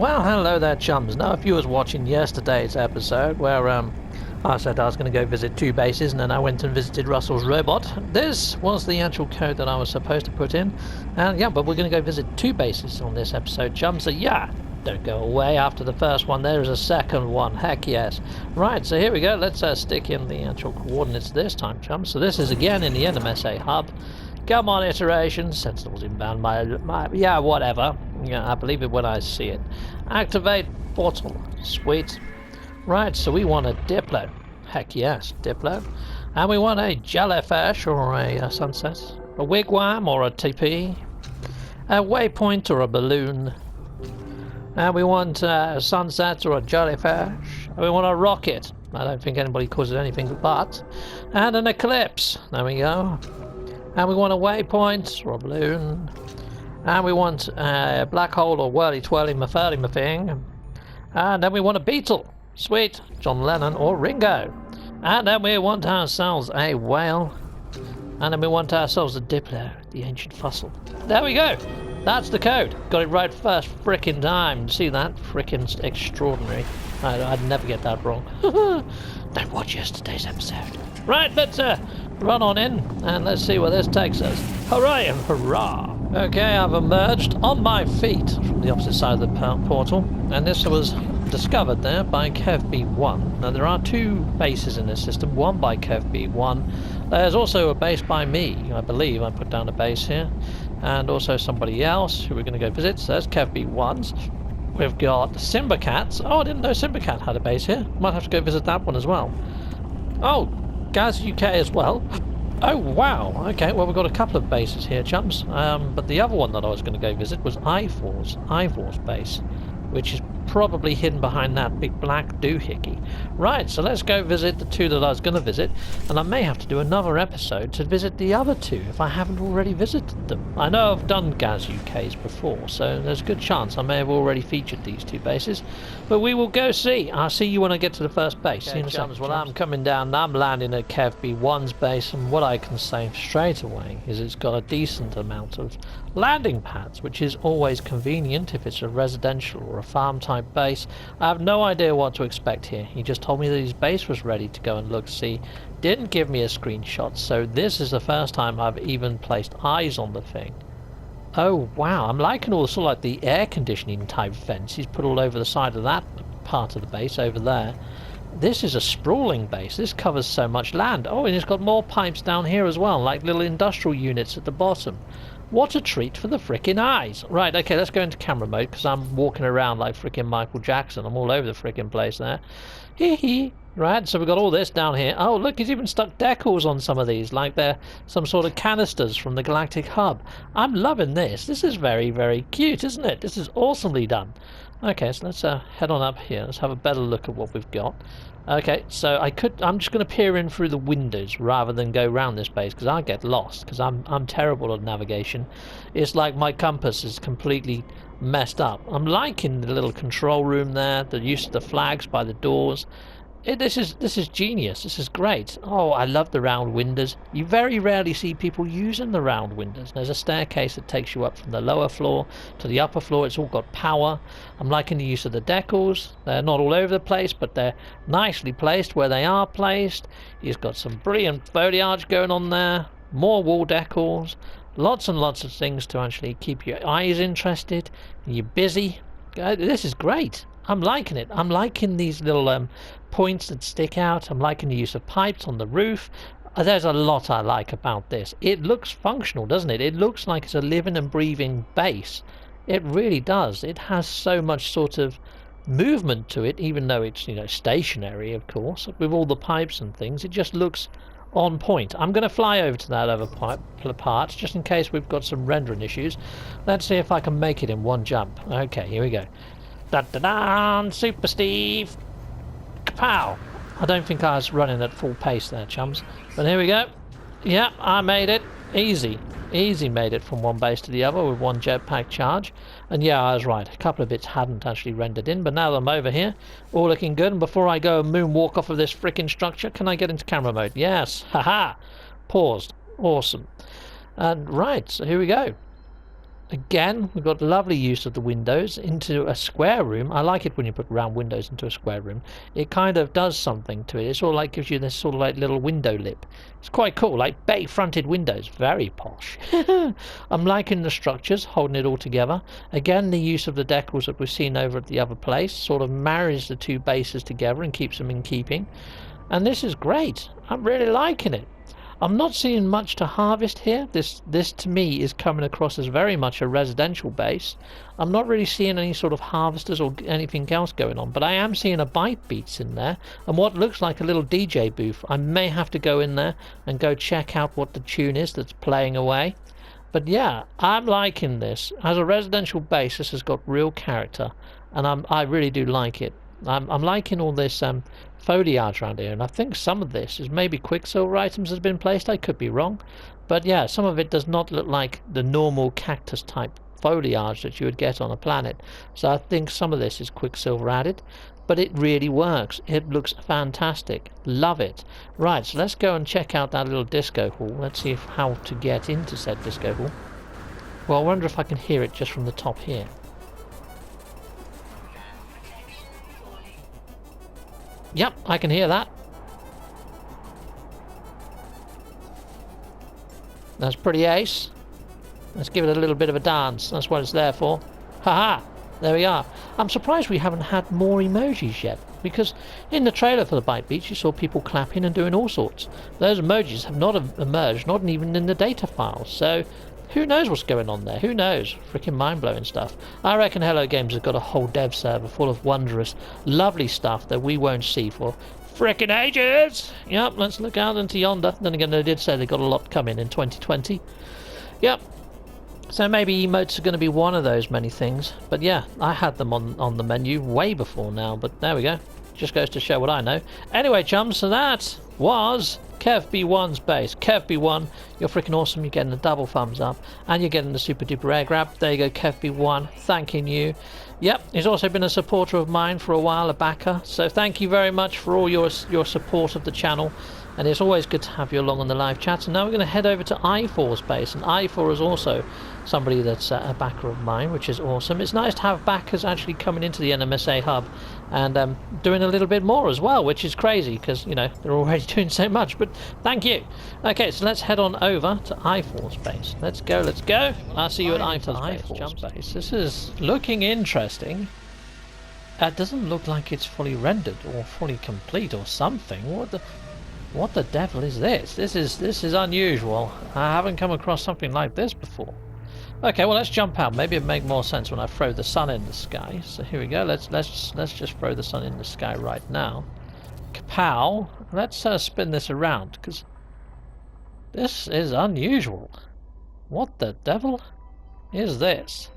Well, hello there, chums. Now, if you was watching yesterday's episode where I said I was going to go visit 2 bases and then I went and visited Russell's robot, this was the actual code that I was supposed to put in. And yeah, but we're going to go visit 2 bases on this episode, chums. So yeah, don't go away after the first one. There is a second one. Heck yes. Right, so here we go. Let's stick in the actual coordinates this time, chums. So this is again in the NMSA hub. Come on, iteration. Sentinels inbound. Yeah, whatever. Yeah, I believe it when I see it. Activate portal. Sweet. Right, so we want a Diplo. Heck yes, Diplo. And we want a jellyfish or a sunset. A wigwam or a TP. A waypoint or a balloon. And we want a sunset or a jellyfish. And we want a rocket. I don't think anybody calls it anything but. And an eclipse. There we go. And we want a waypoint or a balloon. And we want a black hole or whirly twirly mafurly thing. And then we want a beetle. Sweet. John Lennon or Ringo. And then we want ourselves a whale. And then we want ourselves a Diplo, the ancient fossil. There we go. That's the code. Got it right first frickin' time. See that? Frickin' extraordinary. I'd never get that wrong. Don't watch yesterday's episode. Right, let's run on in and let's see where this takes us. Hooray and hurrah! Okay, I've emerged on my feet from the opposite side of the portal, and this was discovered there by Kev B1. Now there are 2 bases in this system, one by Kev B1. There's also a base by me, I believe. I put down a base here, and also somebody else who we're going to go visit. So there's Kev B1's. We've got Simba Cats. Oh, I didn't know Simba Cat had a base here. Might have to go visit that one as well. Oh, Gaz UK as well. Oh wow, okay, well we've got a couple of bases here, chums. But the other one that I was going to go visit was Ivor's base, which is probably hidden behind that big black doohickey. Right, so let's go visit the 2 that I was going to visit, and I may have to do another episode to visit the other 2 if I haven't already visited them. I know I've done Gaz UK's before, so there's a good chance I may have already featured these 2 bases, but we will go see. I'll see you when I get to the first base. Okay, chums, well, I'm coming down, I'm landing at Kev B1's base, and what I can say straight away is it's got a decent amount of landing pads, which is always convenient if it's a residential or a farm type base. I have no idea what to expect here. He just told me that his base was ready to go and look see. Didn't give me a screenshot, so this is the first time I've even placed eyes on the thing. Oh wow, I'm liking all sort of like the air conditioning type vents he's put all over the side of that part of the base over there. This is a sprawling base. This covers so much land. Oh, and it's got more pipes down here as well, like little industrial units at the bottom. What a treat for the frickin' eyes. Right, okay, let's go into camera mode, because I'm walking around like frickin' Michael Jackson. I'm all over the frickin' place there. Hee hee. Right, so we've got all this down here. Oh, look, he's even stuck decals on some of these, like they're some sort of canisters from the Galactic Hub. I'm loving this. This is very, very cute, isn't it? This is awesomely done. Okay, so let's head on up here. Let's have a better look at what we've got. Okay, so I'm just going to peer in through the windows rather than go round this base, because I get lost, because I'm terrible at navigation. It's like my compass is completely messed up. I'm liking the little control room there, the use of the flags by the doors. This is genius. This is great. Oh, I love the round windows. You very rarely see people using the round windows. There's a staircase that takes you up from the lower floor to the upper floor. It's all got power. I'm liking the use of the decals. They're not all over the place, but they're nicely placed where they are placed. You've got some brilliant foliage going on there. More wall decals. Lots and lots of things to actually keep your eyes interested. You're busy. This is great. I'm liking it. I'm liking these little points that stick out. I'm liking the use of pipes on the roof. There's a lot I like about this. It looks functional, doesn't it? It looks like it's a living and breathing base. It really does. It has so much sort of movement to it, even though it's, you know, stationary, of course, with all the pipes and things. It just looks on point. I'm going to fly over to that other part just in case we've got some rendering issues. Let's see if I can make it in one jump. Okay, here we go. Da-da-da, Super Steve. Kapow! I don't think I was running at full pace there, chums. But here we go. Yeah, I made it. Easy. Easy made it from one base to the other with one jetpack charge. And yeah, I was right. A couple of bits hadn't actually rendered in, but now that I'm over here, all looking good. And before I go and moonwalk off of this freaking structure, can I get into camera mode? Yes. Haha. Paused. Awesome. And right, so here we go. Again, we've got lovely use of the windows into a square room. I like it when you put round windows into a square room. It kind of does something to it. It sort of like gives you this sort of like little window lip. It's quite cool, like bay fronted windows. Very posh. I'm liking the structures, holding it all together. Again, the use of the decals that we've seen over at the other place sort of marries the two bases together and keeps them in keeping. And this is great. I'm really liking it. I'm not seeing much to harvest here. This to me is coming across as very much a residential base. I'm not really seeing any sort of harvesters or anything else going on, but I am seeing a bite beats in there and what looks like a little DJ booth. I may have to go in there and go check out what the tune is that's playing away. But yeah, I'm liking this. As a residential base, this has got real character, and I really do like it. I'm liking all this foliage around here, and I think some of this is maybe Quicksilver items that have been placed. I could be wrong, but yeah, some of it does not look like the normal cactus type foliage that you would get on a planet. So I think some of this is Quicksilver added, but it really works. It looks fantastic. Love it. Right, so let's go and check out that little disco hall. Let's see how to get into said disco hall. Well, I wonder if I can hear it just from the top here. Yep, I can hear that. That's pretty ace. Let's give it a little bit of a dance. That's what it's there for. Haha! There we are. I'm surprised we haven't had more emojis yet, because in the trailer for the Bite Beats you saw people clapping and doing all sorts. Those emojis have not emerged, not even in the data files, so who knows what's going on there? Who knows? Freaking mind-blowing stuff. I reckon Hello Games has got a whole dev server full of wondrous, lovely stuff that we won't see for frickin' ages! Yep, let's look out into yonder. Then again, they did say they got a lot coming in 2020. Yep. So maybe emotes are going to be one of those many things. But yeah, I had them on the menu way before now, but there we go. Just goes to show what I know. Anyway, chums, so that was Kev B1's base. Kev B1, you're freaking awesome. You're getting a double thumbs up, and you're getting the super duper rare grab. There you go, Kev B1, thanking you. Yep, he's also been a supporter of mine for a while, a backer. So thank you very much for all your support of the channel. And it's always good to have you along on the live chat. And now we're going to head over to i4's base. And i4 is also somebody that's a backer of mine, which is awesome. It's nice to have backers actually coming into the NMSA hub and doing a little bit more as well, which is crazy because, you know, they're already doing so much. But thank you. Okay, so let's head on over to i4's base. Let's go, let's go. I'll see you at i4's base. This is looking interesting. It doesn't look like it's fully rendered or fully complete or something. What the devil is this? This is unusual. I haven't come across something like this before. Okay, well let's jump out. Maybe it'd make more sense when I throw the sun in the sky. So here we go. Let's just throw the sun in the sky right now. Kapow! Let's spin this around because this is unusual. What the devil is this?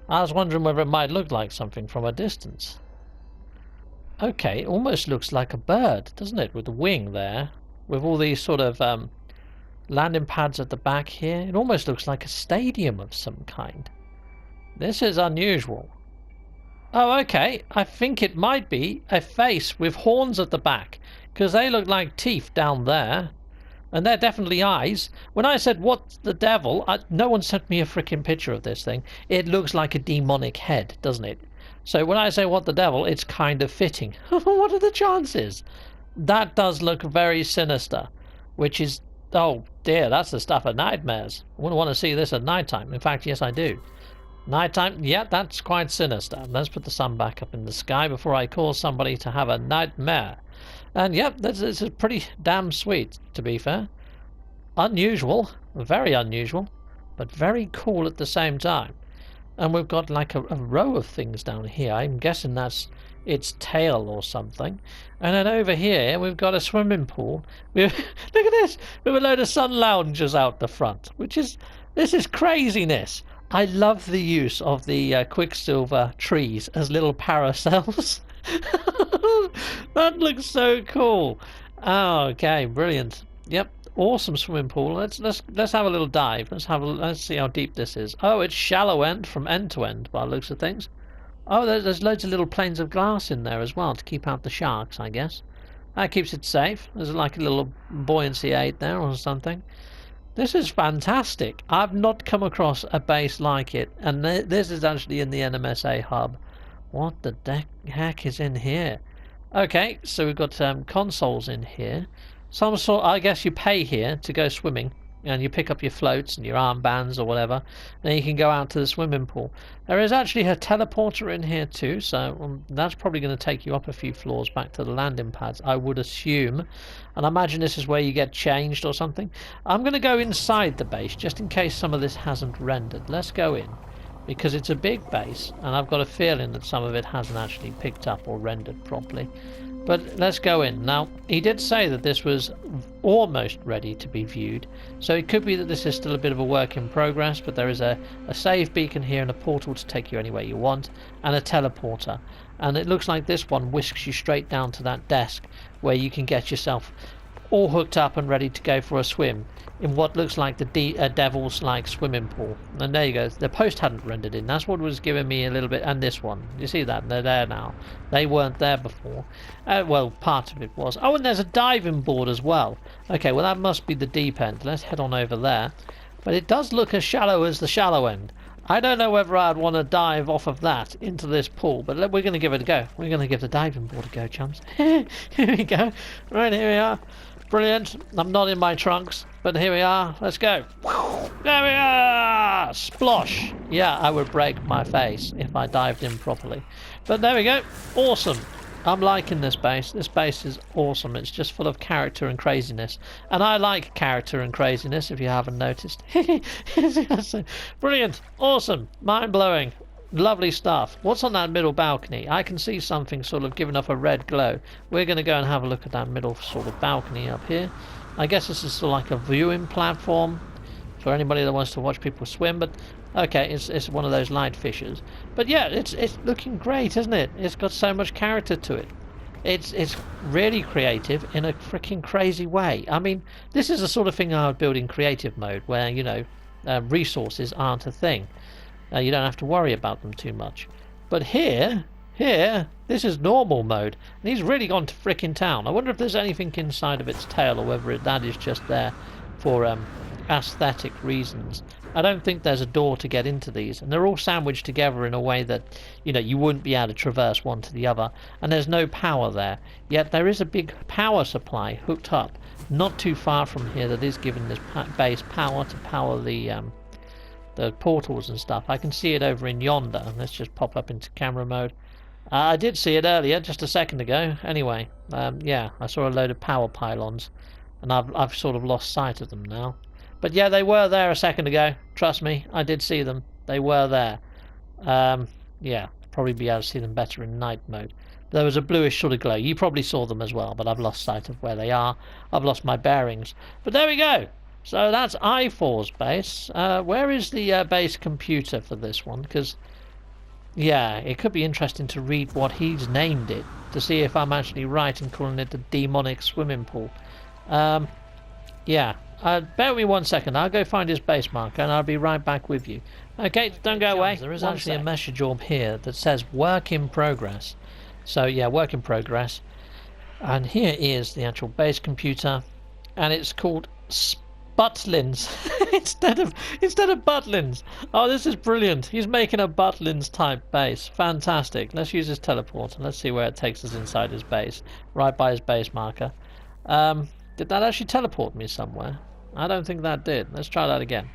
I was wondering whether it might look like something from a distance. Okay, it almost looks like a bird, doesn't it, with the wing there, with all these sort of landing pads at the back here. It almost looks like a stadium of some kind. This is unusual. Oh, okay, I think it might be a face with horns at the back, because they look like teeth down there, and they're definitely eyes. When I said, what the devil, no one sent me a freaking picture of this thing. It looks like a demonic head, doesn't it? So when I say what the devil, it's kind of fitting. What are the chances? That does look very sinister, which is, oh dear, that's the stuff of nightmares. I wouldn't want to see this at night time. In fact, yes I do. Nighttime, yeah, that's quite sinister. Let's put the sun back up in the sky before I cause somebody to have a nightmare. And yep, this is pretty damn sweet, to be fair. Unusual, very unusual, but very cool at the same time. And we've got like a row of things down here. I'm guessing that's its tail or something. And then over here we've got a swimming pool. Look at this! With a load of sun loungers out the front, this is craziness. I love the use of the Quicksilver trees as little parasols. That looks so cool. Oh, okay, brilliant. Yep. Awesome swimming pool. Let's have a little dive. Let's see how deep this is. Oh, it's shallow end from end to end by the looks of things. Oh, there's loads of little planes of glass in there as well to keep out the sharks, I guess. That keeps it safe. There's like a little buoyancy aid there or something. This is fantastic. I've not come across a base like it, and this is actually in the NMSA hub. What the heck is in here? Okay, so we've got consoles in here. Some sort, I guess you pay here to go swimming, and you pick up your floats and your armbands or whatever. Then you can go out to the swimming pool. There is actually a teleporter in here too, so that's probably going to take you up a few floors back to the landing pads, I would assume. And I imagine this is where you get changed or something. I'm going to go inside the base just in case some of this hasn't rendered. Let's go in, because it's a big base, and I've got a feeling that some of it hasn't actually picked up or rendered properly. But let's go in. Now, he did say that this was almost ready to be viewed, so it could be that this is still a bit of a work in progress, but there is a save beacon here and a portal to take you anywhere you want, and a teleporter. And it looks like this one whisks you straight down to that desk where you can get yourself all hooked up and ready to go for a swim in what looks like the devil's like swimming pool. And there you go, the post hadn't rendered in, that's what was giving me a little bit. And this one, you see that, they're there now, they weren't there before. Well, part of it was. Oh, and there's a diving board as well. Okay, well that must be the deep end. Let's head on over there. But it does look as shallow as the shallow end. I don't know whether I'd want to dive off of that into this pool, but we're going to give it a go. We're going to give the diving board a go, chums. Here we go. Right, here we are. Brilliant. I'm not in my trunks, but here we are. Let's go. There we are! Splosh! Yeah, I would break my face if I dived in properly. But there we go. Awesome. I'm liking this base. This base is awesome. It's just full of character and craziness. And I like character and craziness, if you haven't noticed. Brilliant. Awesome. Mind-blowing. Lovely stuff. What's on that middle balcony? I can see something sort of giving off a red glow. We're going to go and have a look at that middle sort of balcony up here. I guess this is sort of like a viewing platform for anybody that wants to watch people swim, but okay, it's one of those light fissures. But yeah, it's looking great, isn't it? It's got so much character to it. It's really creative in a freaking crazy way. I mean, this is the sort of thing I would build in creative mode, where, you know, resources aren't a thing. You don't have to worry about them too much. But here, this is normal mode. And he's really gone to frickin' town. I wonder if there's anything inside of its tail, or whether that is just there for aesthetic reasons. I don't think there's a door to get into these, and they're all sandwiched together in a way that, you know, you wouldn't be able to traverse one to the other, and there's no power there. Yet there is a big power supply hooked up not too far from here that is giving this base power to power the portals and stuff. I can see it over in yonder. Let's just pop up into camera mode. I did see it earlier, just a second ago. Anyway, yeah, I saw a load of power pylons, and I've sort of lost sight of them now. But yeah, they were there a second ago. Trust me, I did see them. They were there. Yeah, probably be able to see them better in night mode. There was a bluish sort of glow. You probably saw them as well, but I've lost sight of where they are. I've lost my bearings. But there we go. So that's i4's base. Where is the base computer for this one? Because, yeah, it could be interesting to read what he's named it, to see if I'm actually right in calling it the demonic swimming pool. Yeah, bear with me 1 second. I'll go find his base marker and I'll be right back with you. Okay, don't go away. There is actually a message orb here that says work in progress. So yeah, work in progress. And here is the actual base computer, and it's called Butlins instead of Butlins. Oh, this is brilliant. He's making a Butlins type base. Fantastic. Let's use his teleporter. Let's see where it takes us inside his base. Right by his base marker. Did that actually teleport me somewhere? I don't think that did. Let's try that again.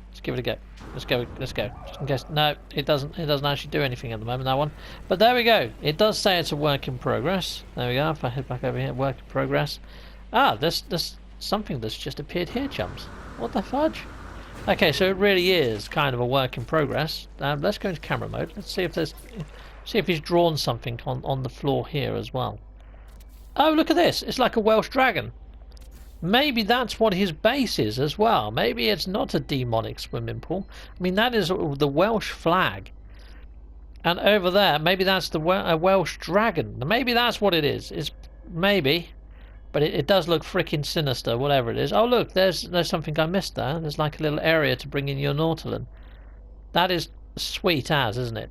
Let's give it a go. Let's go. Just in case. No, it doesn't actually do anything at the moment, that one. But there we go. It does say it's a work in progress. There we go. If I head back over here, work in progress. Ah, this something that's just appeared here, chums. What the fudge? Okay, so it really is kind of a work in progress. Let's go into camera mode. Let's see if he's drawn something on the floor here as well. Oh, look at this. It's like a Welsh dragon. Maybe that's what his base is as well. Maybe it's not a demonic swimming pool. I mean, that is the Welsh flag. And over there, maybe that's a Welsh dragon. Maybe that's what it is. It's maybe. But it does look freaking sinister, whatever it is. Oh, look, there's something I missed there. There's like a little area to bring in your Nautilin. That is sweet as, isn't it?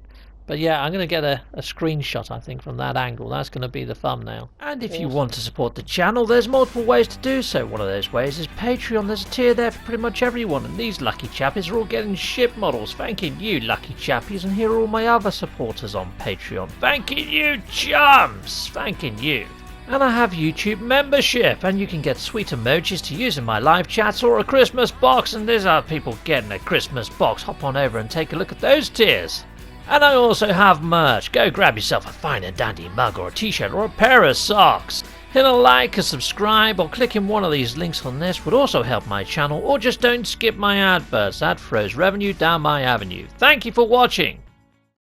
But yeah, I'm going to get a screenshot, I think, from that angle. That's going to be the thumbnail. And if you want to support the channel, there's multiple ways to do so. One of those ways is Patreon. There's a tier there for pretty much everyone. And these lucky chappies are all getting ship models. Thanking you, lucky chappies. And here are all my other supporters on Patreon. Thanking you, chums. Thanking you. And I have YouTube membership, and you can get sweet emojis to use in my live chats or a Christmas box. And there's other people getting a Christmas box. Hop on over and take a look at those tiers. And I also have merch. Go grab yourself a fine and dandy mug or a t-shirt or a pair of socks. Hit a like, a subscribe, or clicking one of these links on this would also help my channel, or just don't skip my adverts. That throws revenue down my avenue. Thank you for watching.